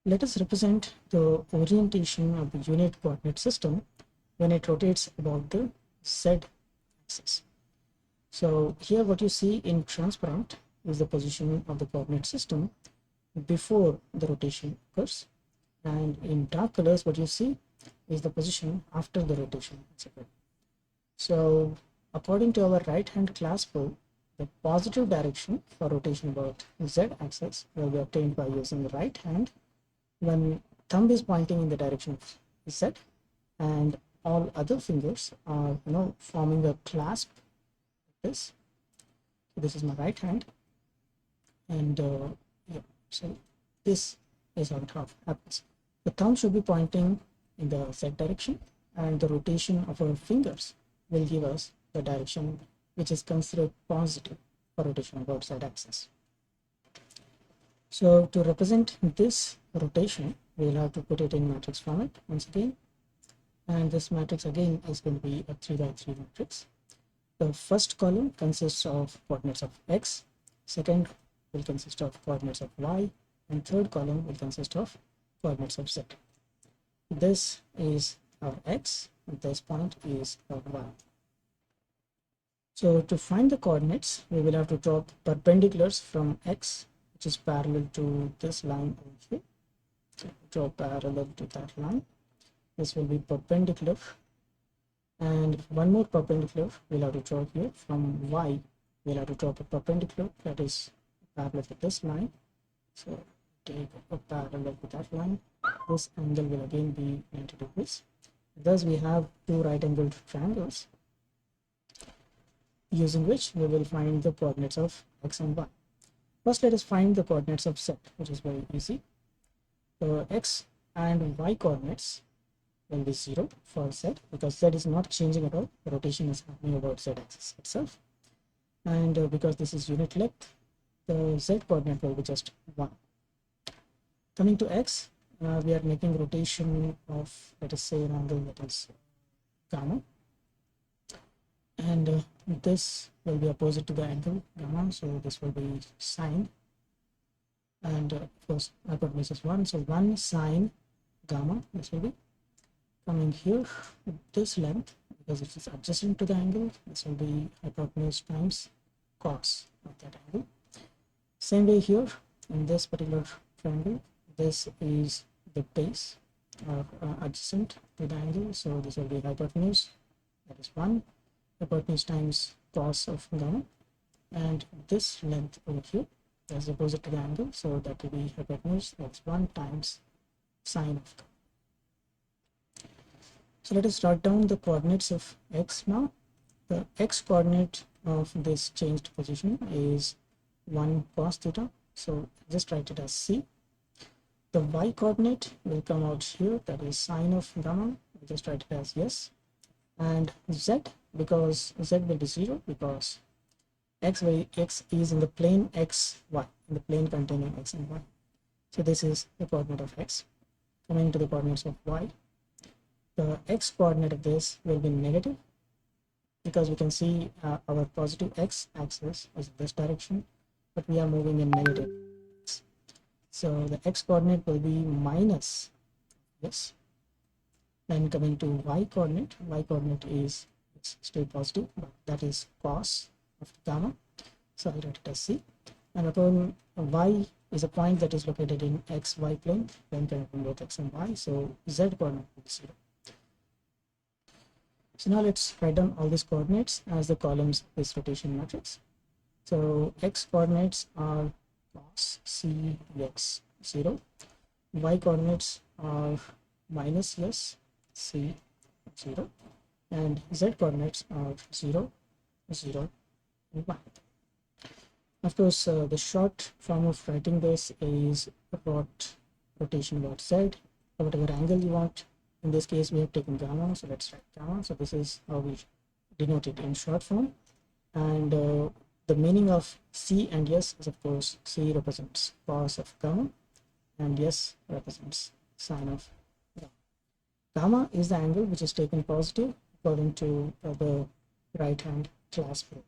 Let us represent the orientation of the unit coordinate system when it rotates about the z axis. So here what you see in transparent is the position of the coordinate system before the rotation occurs, and in dark colors what you see is the position after the rotation. So according to our right hand clasp rule, the positive direction for rotation about z axis will be obtained by using the right hand when thumb is pointing in the direction of z and all other fingers are forming a clasp like this. So this is my right hand, and so this is how it happens. The thumb should be pointing in the z direction, and the rotation of our fingers will give us the direction which is considered positive for rotation about z axis. So to represent this rotation, we will have to put it in matrix format once again, and this matrix again is going to be a 3x3 matrix. The first column consists of coordinates of x, second will consist of coordinates of y, and third column will consist of coordinates of z. This is our x, and this point is our y. So to find the coordinates, we will have to draw perpendiculars from x, which is parallel to this line over here. So draw parallel to that line. This will be perpendicular, and one more perpendicular we'll have to draw here from y. We'll have to draw a perpendicular that is parallel to this line. So take a parallel to that line. This angle will again be 90 degrees. Thus we have two right angled triangles using which we will find the coordinates of x and y. First let us find the coordinates of z, which is very easy. The x and y coordinates will be 0 for z because z is not changing at all. The rotation is happening about z axis itself, and because this is unit length, the z coordinate will be just 1. Coming to x, we are making rotation of, let us say, an angle that is gamma, and this will be opposite to the angle gamma, so this will be sine, and of course hypotenuse is 1, so 1 sine gamma. This will be coming here with this length because it is adjacent to the angle. This will be hypotenuse times cos of that angle. Same way here in this particular triangle, this is the base or adjacent to the angle, so this will be hypotenuse, that is 1, hypotenuse times cos of gamma, and this length over here is opposite to the angle, so that will be hypotenuse, that's 1 times sine of gamma. So let us write down the coordinates of x now. The x coordinate of this changed position is 1 cos theta, so just write it as c. The y coordinate will come out here, that is sine of gamma, just write it as yes. And z, because z will be 0 because x is in the plane x, y, in the plane containing x and y. So this is the coordinate of x. Coming to the coordinates of y, the x coordinate of this will be negative because we can see our positive x axis is this direction, but we are moving in negative x. So the x coordinate will be minus this. Then coming to y coordinate is, stay positive, but that is cos of gamma, so I'll write it as c. And upon y is a point that is located in xy plane, then connecting both x and y, so z coordinate will be 0. So now let's write down all these coordinates as the columns of this rotation matrix. So x coordinates are cos c x 0, y coordinates are minus s c 0, and z coordinates are 0 0 and 1. Of course, the short form of writing this is rotation about z, whatever angle you want. In this case we have taken gamma, so let's write gamma. So this is how we denote it in short form, and the meaning of c and s is, of course, c represents cos of gamma and s represents sine of gamma. Gamma is the angle which is taken positive according to the right hand clasp rule.